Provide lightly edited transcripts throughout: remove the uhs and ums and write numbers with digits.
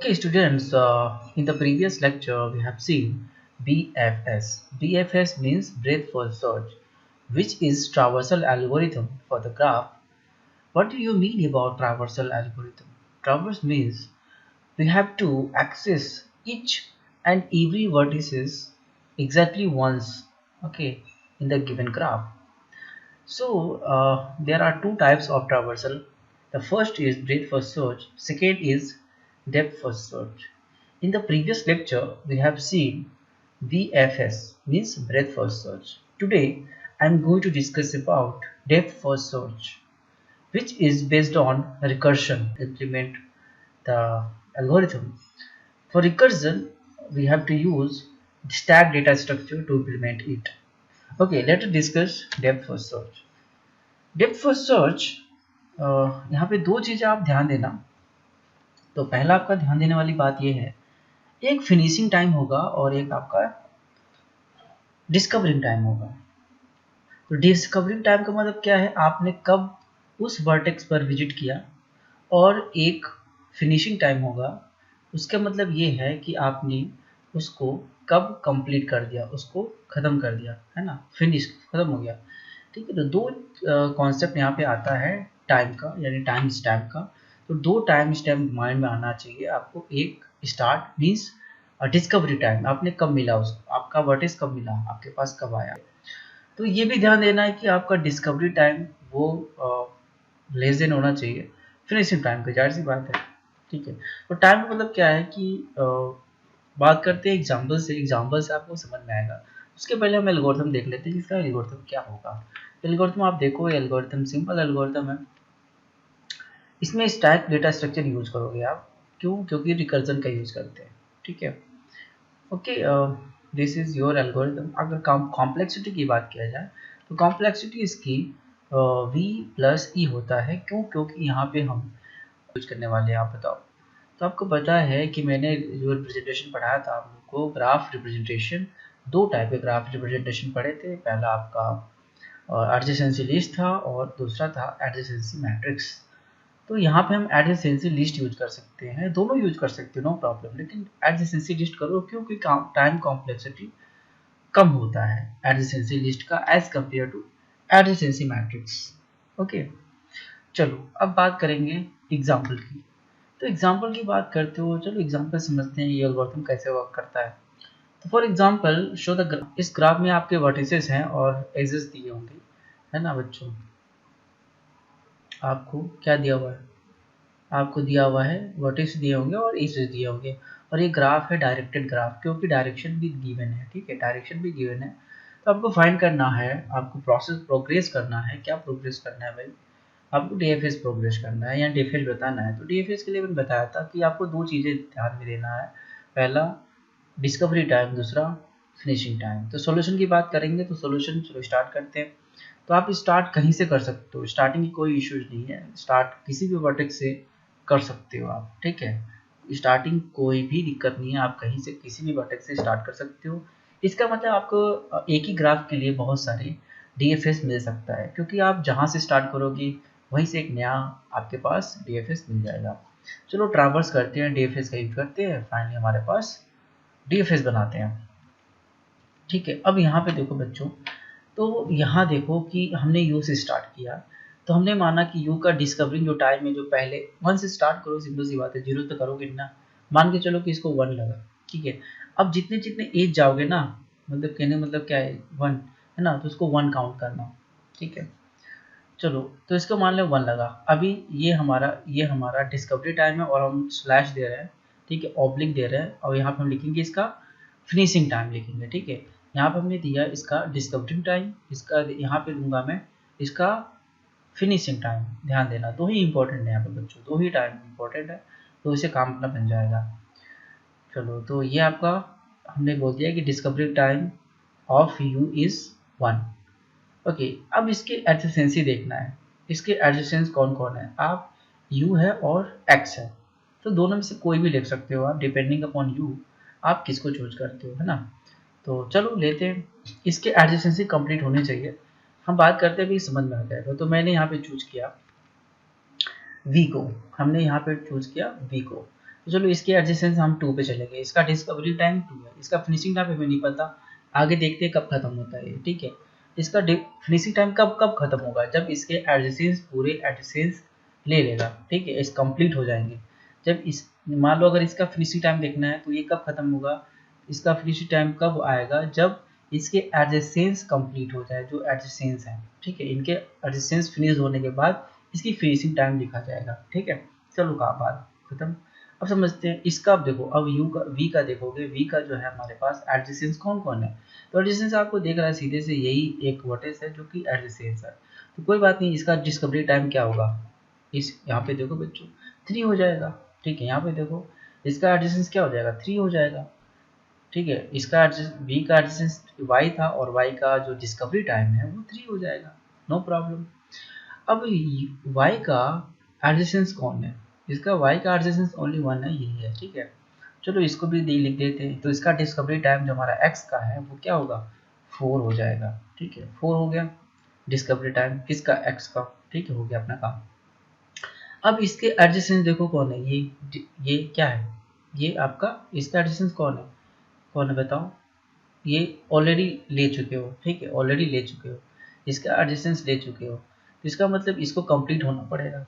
Okay, students, in the previous lecture, we have seen BFS. BFS means breadth first search, which is traversal algorithm for the graph. What do you mean about traversal algorithm? Traverse means we have to access each and every vertices exactly once, okay, in the given graph. So there are two types of traversal. The first is breadth first search, second is depth first search. In the previous lecture, we have seen BFS means breadth first search. Today, I am going to discuss about depth first search, which is based on recursion. Implement the algorithm. For recursion, we have to use stack data structure to implement it. Okay, let us discuss depth first search. Depth first search, यहाँ पे दो चीज़ें आप ध्यान देना। तो पहला आपका ध्यान देने वाली बात यह है, एक फिनिशिंग टाइम होगा और एक आपका डिस्कवरिंग टाइम होगा। तो डिस्कवरिंग टाइम का मतलब क्या है, आपने कब उस वर्टेक्स पर विजिट किया, और एक फिनिशिंग टाइम होगा, उसका मतलब ये है कि आपने उसको कब कंप्लीट कर दिया, उसको ख़त्म कर दिया, है ना, फिनिश ख़त्म हो गया। ठीक है, तो दो कॉन्सेप्ट यहाँ पे आता है टाइम का, यानी टाइम स्टैम्प का। तो दो टाइम स्टैम्प माइंड में आना चाहिए आपको। एक स्टार्ट मीन्स डिस्कवरी टाइम, आपने कब मिला उसको, आपका वर्टेक्स कब मिला, आपके पास कब आया। तो ये भी ध्यान देना है कि आपका डिस्कवरी टाइम वो लेस देन होना चाहिए फिनिशिंग टाइम का, जाहिर सी बात है। ठीक है, तो टाइम का मतलब क्या है कि बात करते हैं एग्जाम्पल से आपको समझ में आएगा। उसके पहले हम एल्गोरिथम देख लेते हैं, इसका एल्गोरिथम क्या होगा। एल्गोरिथम आप देखो, एल्गोरिथम सिंपल एल्गोरिथम है। इसमें स्टैक डेटा स्ट्रक्चर यूज करोगे आप, क्यों, क्योंकि रिकर्जन का यूज करते हैं। ठीक है, okay, this is your algorithm. अगर कॉम्प्लेक्सिटी की बात किया जाए तो कॉम्प्लेक्सिटी इसकी v प्लस ई होता है। क्यों, क्योंकि यहाँ पे हम यूज करने वाले हैं। आप बताओ। तो आपको पता है कि मैंने जो रिप्रेजेंटेशन पढ़ाया था आप लोग को, ग्राफ रिप्रेजेंटेशन, दो टाइप के ग्राफ रिप्रेजेंटेशन पढ़े थे। पहला आपका एडजेसेंसी लिस्ट था और दूसरा था एडजेसेंसी मैट्रिक्स। तो यहाँ पे हम एडजेसेंसी लिस्ट यूज कर सकते हैं, दोनों यूज कर सकते हो, नो प्रॉब्लम, लेकिन एडजेसेंसी लिस्ट करो क्योंकि टाइम कॉम्प्लेक्सिटी कम होता है एडजेसेंसी लिस्ट का as compare to adjacency matrix. Okay, चलो अब बात करेंगे एग्जाम्पल की। तो एग्जाम्पल की बात करते हो, चलो एग्जाम्पल समझते हैं ये एल्गोरिथम कैसे वर्क करता है। तो फॉर एग्जाम्पल शो द इस ग्राफ में आपके वर्टिसेस हैं और एजेस दिए होंगे, है ना बच्चों। आपको क्या दिया हुआ है, आपको दिया हुआ है वर्टेक्स दिए होंगे और एजेस दिए होंगे, और ये ग्राफ है डायरेक्टेड ग्राफ, क्योंकि डायरेक्शन भी गिवन है। ठीक है, डायरेक्शन भी गिवन है। तो आपको फाइंड करना है, आपको प्रोग्रेस करना है। क्या प्रोग्रेस करना है भाई, आपको डीएफएस प्रोग्रेस करना है या डीएफएस बताना है। तो डीएफएस के लिए मैंने बताया था कि आपको दो चीज़ें ध्यान में देना है, पहला डिस्कवरी टाइम, दूसरा फिनिशिंग टाइम। तो सॉल्यूशन की बात करेंगे तो सॉल्यूशन चलो स्टार्ट करते हैं। तो आप स्टार्ट कहीं से कर सकते हो, स्टार्टिंग की कोई इश्यूज नहीं है, स्टार्ट किसी भी वर्टेक्स से कर सकते हो आप। ठीक है, स्टार्टिंग कोई भी दिक्कत नहीं है, आप कहीं से किसी भी वर्टेक्स से स्टार्ट कर सकते हो। इसका मतलब आपको एक ही ग्राफ के लिए बहुत सारे डीएफएस मिल सकता है, क्योंकि आप जहाँ से स्टार्ट करोगे वहीं से एक नया आपके पास डीएफएस मिल जाएगा। चलो ट्रैवर्स करते हैं, डीएफएस का यूज करते हैं, फाइनली हमारे पास डीएफएस बनाते हैं। ठीक है, अब यहाँ पे देखो बच्चों, तो यहाँ देखो कि हमने यू से स्टार्ट किया। तो हमने माना कि यू का डिस्कवरिंग जो टाइम है, जो पहले वन से स्टार्ट करो, सिंपल सी बात है, जीरो तो करोगे ना। मान के चलो कि इसको वन लगा। ठीक है, अब जितने जितने एज जाओगे ना, मतलब कहने मतलब क्या है, वन है ना, तो उसको वन काउंट करना। ठीक है, चलो तो इसको मान लो वन लगा। अभी ये हमारा डिस्कवरी टाइम है और हम स्लैश दे रहे हैं। ठीक है, ऑब्लिक दे रहे हैं, और यहाँ पे हम लिखेंगे इसका फिनिशिंग टाइम लिखेंगे। ठीक है, यहाँ पे हमने दिया इसका डिस्कवरिंग टाइम, इसका यहाँ पे दूंगा मैं इसका फिनिशिंग टाइम। ध्यान देना, दो ही इंपॉर्टेंट है यहाँ पे बच्चों, दो ही टाइम इंपॉर्टेंट है, तो इसे काम अपना बन जाएगा। चलो तो ये आपका हमने बोल दिया कि discovery time of you is one. Okay, अब इसके एडजेसेंसी देखना है। इसके एडजेसेंस कौन कौन है, आप u है और x है। तो दोनों में से कोई भी लिख सकते हो आप, डिपेंडिंग अपॉन यू आप किसको चूज करते हो, है ना। तो चलो लेते हैं, इसके एडजेसेंसी कंप्लीट होनी चाहिए। हम बात करते हैं भी, समझ में आ जाएगा। तो मैंने यहाँ पे चूज किया v को, हमने यहाँ पे चूज किया v को। तो चलो इसके एडजेसेंस हम 2 पे चलेंगे। इसका डिस्कवरी टाइम 2 है, इसका फिनिशिंग टाइम हमें नहीं पता, आगे देखते हैं कब खत्म होता है, ठीक है। इसका फिनिशिंग टाइम कब कब खत्म होगा, जब इसके एडजेसेंस पूरे एडजेसेंस ले लेगा, ठीक है, इस कंप्लीट हो जाएंगे। जब इस मान लो अगर इसका फिनिशिंग टाइम देखना है तो ये कब खत्म होगा, इसका फिनिशिंग टाइम कब आएगा, जब इसके एडजेसेंस कंप्लीट हो जाए, जो एडजेसेंस है, ठीक है, इनके एडजेसेंस फिनिश होने के बाद इसकी फिनिशिंग टाइम लिखा जाएगा, ठीक है। चलो कहा बात खत्म। अब समझते हैं इसका। अब देखो, अब यू का वी का देखोगे, वी का जो है हमारे पास एडजेसेंस कौन कौन है, तो एडजेसेंस आपको देख रहा है सीधे से यही एक वर्टेक्स है जो कि एडजेसेंस है। तो कोई बात नहीं, इसका डिस्कवरी टाइम क्या होगा, इस यहाँ पे देखो बच्चों 3 हो जाएगा, ठीक है। यहाँ पे देखो इसका एडजेसेंस क्या हो जाएगा, 3 हो जाएगा, ठीक है। इसका वी का एडजेसेंस वाई था और वाई का जो डिस्कवरी टाइम है वो 3 हो जाएगा, नो प्रॉब्लम। अब y का एडजेसेंस कौन है, इसका y का एडजेसेंस ओनली 1 है, यही है, ठीक है। चलो इसको भी लिख देते हैं। तो इसका डिस्कवरी टाइम जो हमारा x का है वो क्या होगा, 4 हो जाएगा, ठीक है। 4 हो गया डिस्कवरी टाइम किसका, x का, ठीक है, हो गया अपना काम। अब इसके एडजेसेंस देखो कौन है, ये क्या है, ये आपका इसका एडजेसेंस कौन है बताओ, ये ऑलरेडी ले चुके हो, ठीक है, ऑलरेडी ले चुके हो, इसका एडजेसेंस ले चुके हो, तो इसका मतलब इसको कंप्लीट होना पड़ेगा,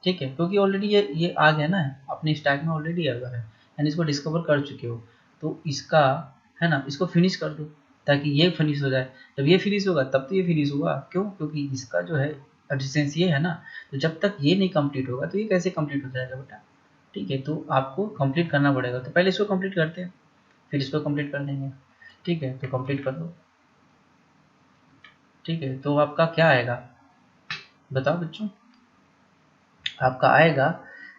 ठीक है, क्योंकि ऑलरेडी ये आ गया ना, अपने स्टैक में ऑलरेडी आ गया है, यानी इसको डिस्कवर कर चुके हो, तो इसका है ना, इसको फिनिश कर दो ताकि ये फिनिश हो जाए। जब ये फिनिश होगा तब तो ये फिनिश होगा, क्यों, क्योंकि इसका जो है एडजेसेंस ये है ना, तो जब तक ये नहीं कंप्लीट होगा तो ये कैसे कंप्लीट हो जाएगा बेटा, ठीक है। तो आपको कंप्लीट करना पड़ेगा, तो पहले इसको कंप्लीट करते हैं, फिर इसको कंप्लीट कर देंगे, ठीक है। तो कंप्लीट कर दो, ठीक है। तो आपका क्या आएगा बताओ बच्चों, आपका आएगा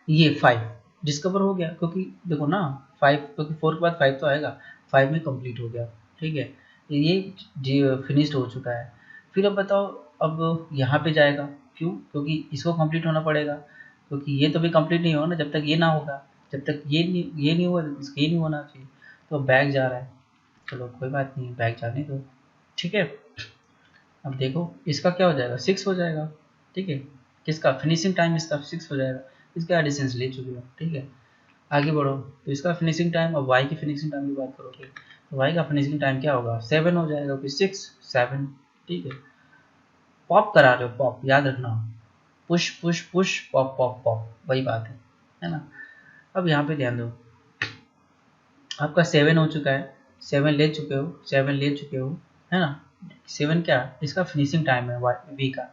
ये 5 डिस्कवर हो गया, क्योंकि देखो ना 5, क्योंकि 4 के बाद 5 तो आएगा, 5 में कंप्लीट हो गया, ठीक है, ये फिनिश्ड हो चुका है। फिर अब बताओ, अब यहाँ पे जाएगा, क्यों, क्योंकि इसको कंप्लीट होना पड़ेगा, क्योंकि ये तो भी कंप्लीट नहीं होगा ना जब तक ये ना होगा, जब तक ये नहीं हुआ इसका ये नहीं होना चाहिए, तो बैक जा रहा है। चलो कोई बात नहीं, बैक जाने दो, ठीक है। अब देखो इसका क्या हो जाएगा, 6 हो जाएगा, ठीक है। किसका फिनिशिंग टाइम, इसका 6 हो जाएगा, इसका डिस्टेंस ले चुके हो, ठीक है। आगे बढ़ो, तो इसका फिनिशिंग टाइम, अब वाई की फिनिशिंग टाइम की बात करोगे तो वाई का फिनिशिंग टाइम क्या होगा, 7 हो जाएगा, फिर 6 7, ठीक है। पॉप करा रहे हो, पॉप याद रखना, push push push pop pop pop, वही बात है ना। अब यहाँ पे ध्यान दो, आपका 7 हो चुका है, 7 ले चुके हो, 7 ले चुके हो, है ना। 7 क्या, इसका फिनिशिंग टाइम है वी का।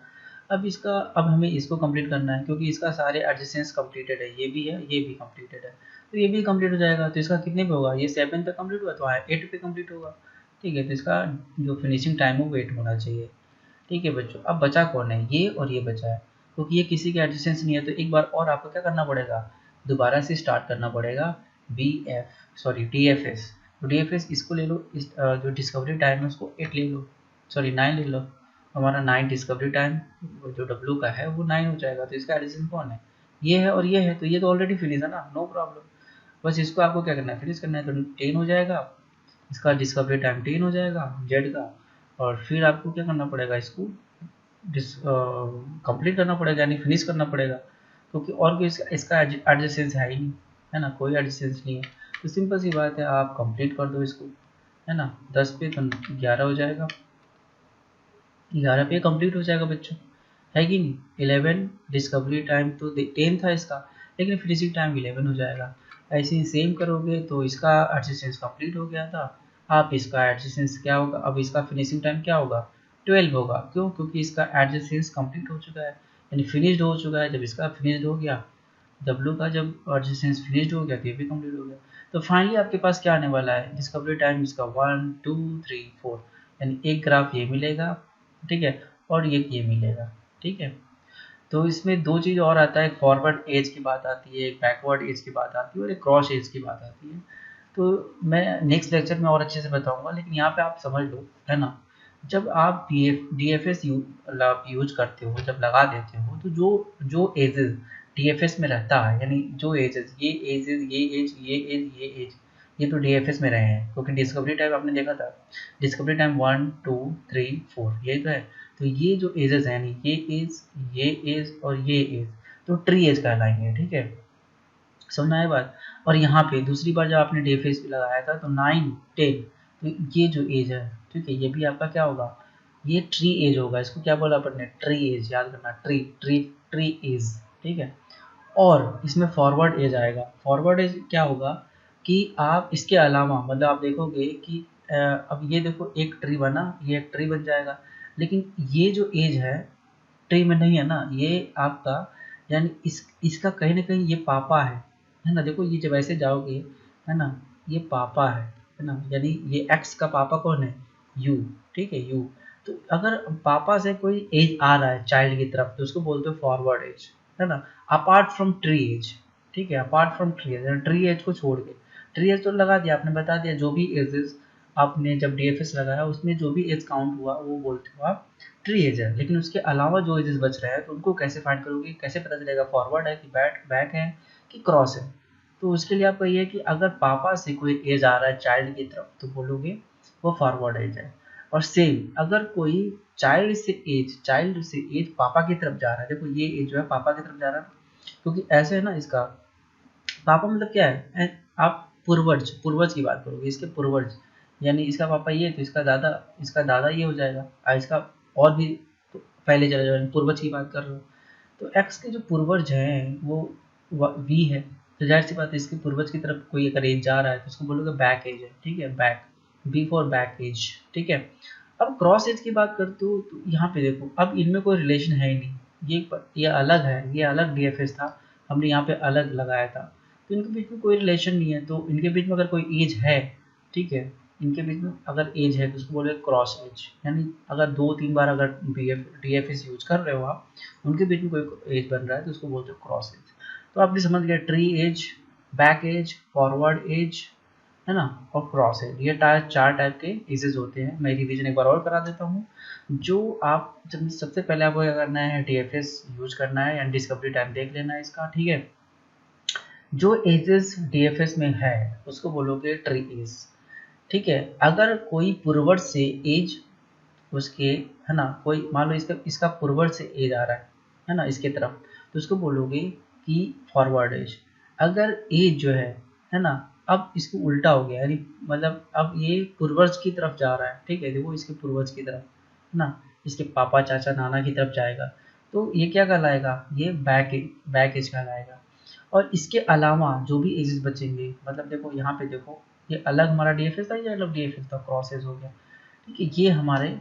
अब इसका, अब हमें इसको कंप्लीट करना है, क्योंकि इसका सारे एडजेसेंस कंप्लीटेड है, ये भी है, ये भी कंप्लीटेड है, तो ये भी कंप्लीट हो जाएगा। तो इसका कितने पे होगा, ये 7 पे कंप्लीट हुआ तो 8 पे कंप्लीट होगा, ठीक है। तो इसका जो फिनिशिंग टाइम है वो 8 होना चाहिए, ठीक है बच्चों। अब बचा कौन है, ये और ये बचा है, क्योंकि ये किसी के एडजेसेंस नहीं है, तो एक बार और आपको क्या करना पड़ेगा, दोबारा से स्टार्ट करना पड़ेगा, डी एफ एस। तो डी एफ एस इसको ले लो, जो डिस्कवरी टाइम है उसको 8 ले लो, सॉरी 9 ले लो, हमारा 9 डिस्कवरी टाइम जो डब्लू का है वो 9 हो जाएगा। तो इसका एडिशन कौन है, ये है और ये है, तो ये तो ऑलरेडी फिनिश है ना, नो प्रॉब्लम। बस इसको आपको क्या करना है, फिनिश करना है, तो 10 हो जाएगा, इसका डिस्कवरी टाइम 10 हो जाएगा जेड का। और फिर आपको क्या करना पड़ेगा, इसको कंप्लीट करना पड़ेगा, यानी फिनिश करना पड़ेगा, क्योंकि और कोई इसका एडजेसेंस है ही नहीं, है ना, कोई एडजेसेंस नहीं है। तो सिंपल सी बात है, आप कंप्लीट कर दो इसको, है ना। 10 पे तो 11 हो जाएगा, 11 पे कंप्लीट हो जाएगा बच्चों, है कि नहीं। 11 डिस्कवरी टाइम तो 10 था इसका, लेकिन फिनिशिंग टाइम 11 हो जाएगा। ऐसे ही सेम करोगे तो इसका एडजेसेंस कंप्लीट हो गया था, आप इसका एडजेसेंस क्या होगा, अब इसका फिनिशिंग टाइम क्या होगा, 12 होगा, क्यों, क्योंकि इसका एडजेसेंस कंप्लीट हो चुका है, यानी फिनिश्ड हो चुका है। जब इसका फिनिश्ड हो गया, डब्लू का जब एडजेसेंस फिनिश्ड हो गया तो ये भी कंप्लीट हो गया। तो फाइनली आपके पास क्या आने वाला है, डिस्कवरी टाइम इसका 1 2 3 4, यानी एक ग्राफ ये मिलेगा, ठीक है, और ये मिलेगा, ठीक है। तो इसमें दो चीज़ और आता है, एक फॉरवर्ड एज की बात आती है, एक बैकवर्ड एज की बात आती है, और एक क्रॉस एज की बात आती है। तो मैं नेक्स्ट लेक्चर में और अच्छे से बताऊंगा, लेकिन यहाँ पे आप समझ लो, है ना। जब आप डी एफ एस यूज करते हो, जब लगा देते हो, तो जो जो एजेस डी एफ एस में रहता है, यानी जो एजेस, ये एजेस, ये एज ये तो डी एफ एस में रहे हैं, क्योंकि डिस्कवरी टाइम आपने देखा था, डिस्कवरी टाइम 1 2 3 4 यही तो है। तो ये जो एजेस हैं, यानी ये एज और ये एज, तो ट्री एज कहलाएंगे, ठीक है। समझ आए बात। और यहाँ पे दूसरी बार जब आपने डीएफएस भी लगाया था तो 9 10, तो ये जो एज है ठीक है, ये भी आपका क्या होगा, ये ट्री एज होगा। इसको क्या बोला अपन ने, ट्री एज, याद करना, ट्री ट्री ट्री एज, ठीक है। और इसमें फॉरवर्ड एज आएगा। फॉरवर्ड एज क्या होगा कि आप इसके अलावा मतलब आप देखोगे कि अब ये देखो एक ट्री बना, ये एक ट्री बन जाएगा, लेकिन ये जो एज है ट्री में नहीं है ना, ये आपका यानी इसका कहीं ना कहीं ये पापा है ना। देखो ये जब ऐसे जाओगे है ना, ये पापा है ना, यानी ये एक्स का पापा कौन है, यू, ठीक है, यू। तो अगर पापा से कोई एज आ रहा है चाइल्ड की तरफ तो उसको बोलते हो फॉरवर्ड एज, है ना, अपार्ट फ्रॉम ट्री एज, ठीक है, apart from tree edge, tree edge को छोड़ के। ट्री एज तो लगा दिया आपने, बता दिया जो भी एजेस आपने जब डीएफएस लगाया उसमें जो भी एज काउंट हुआ वो बोलते हो आप ट्री एज है। लेकिन उसके अलावा जो एजेस बच रहे हैं तो उनको कैसे फाइंड करोगे, कैसे पता चलेगा फॉरवर्ड है कि बैक है कि क्रॉस है। तो उसके लिए आपका ये है कि अगर पापा से कोई एज आ रहा है चाइल्ड की तरफ तो बोलोगे वो फॉरवर्ड एज है। और सेम अगर कोई चाइल्ड से एज पापा की तरफ जा रहा है, देखो ये एज जो है पापा की तरफ जा रहा है, क्योंकि ऐसे है ना, इसका पापा मतलब क्या है, आप पूर्वज की बात करोगे, इसके पूर्वज, यानी इसका पापा ये तो इसका दादा ये हो जाएगा, और इसका और भी तो पहले चला जाएगा, पूर्वज की बात कर रहे हो। तो एक्स के जो पूर्वज हैं वो वी है, तो जाहिर सी बात है इसके पूर्वज की तरफ कोई अगर एज जा रहा है तो उसको बोलोगे बैक एज है, ठीक है, back, B for back edge, ठीक है। अब क्रॉस एज की बात करते हो तो यहाँ पे देखो अब इनमें कोई रिलेशन है ही नहीं, ये अलग है, ये अलग डीएफएस था, हमने यहाँ पे अलग लगाया था, तो इनके बीच में कोई रिलेशन नहीं है। तो इनके बीच में अगर कोई एज है, ठीक है, इनके बीच में अगर एज है तो उसको बोले क्रॉस एज, यानी अगर 2-3 बार अगर डीएफएस यूज कर रहे हो आप, उनके बीच में कोई एज बन रहा है तो उसको बोलते हो क्रॉस एज। तो आपने समझ गया tree edge, back edge, forward edge, है ना, और क्रॉस एज, ये चार टाइप के एजेस होते हैं। मैं रिवीजन एक बार और करा देता हूँ। जो आप जब सबसे पहले आपको क्या करना है, डीएफएस यूज करना है, यानी डिस्कवरी टाइम देख लेना है इसका, ठीक है। जो एजेस डीएफएस में है उसको बोलोगे ट्री एज, ठीक है। अगर कोई पूर्वज से एज उसके, है ना, कोई मान लो इसका पूर्वज से एज आ रहा है ना, इसके तरफ, तो उसको बोलोगे कि फॉरवर्ड एज। अगर एज जो है ना, अब इसको उल्टा हो गया, यानी मतलब अब ये पूर्वज की तरफ जा रहा है, ठीक है, देखो इसके पूर्वज की तरफ, है ना, इसके पापा चाचा नाना की तरफ जाएगा, तो ये क्या कहलाएगा, ये बैक एज कहलाएगा। और इसके अलावा जो भी एजेस बचेंगे, मतलब देखो यहाँ पे देखो, ये अलग हमारा डीएफएस था, ये अलग डीएफएस था, क्रॉस एज हो गया, ठीक है, ये हमारे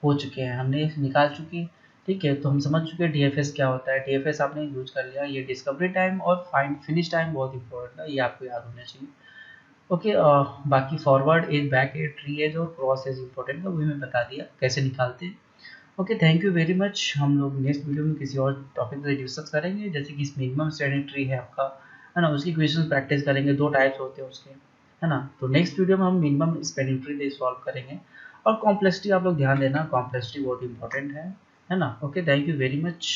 हो चुके हैं, हमने निकाल चुके, ठीक है। तो हम समझ चुके हैं डीएफएस क्या होता है, डीएफएस आपने यूज कर लिया। ये डिस्कवरी टाइम और फाइंड फिनिश टाइम बहुत इंपॉर्टेंट है, ये आपको याद होना चाहिए। ओके, बाकी forward edge, back edge, tree edge और क्रॉस एज इंपॉर्टेंट है, वो भी मैं बता दिया कैसे निकालते हैं। Okay, thank you very much. हम लोग नेक्स्ट वीडियो में किसी और टॉपिक पर डिस्कस करेंगे, जैसे कि मिनिमम स्टैंडर्ड ट्री है आपका, है ना, उसकी क्वेश्चन प्रैक्टिस करेंगे, 2 टाइप्स होते हैं उसके, है ना। तो नेक्स्ट वीडियो में हम मिनिमम स्पैनिंग ट्री सॉल्व करेंगे। और कॉम्प्लेक्सिटी आप लोग ध्यान देना, कॉम्प्लेक्सिटी बहुत इंपॉर्टेंट है ना। Okay, thank you very much.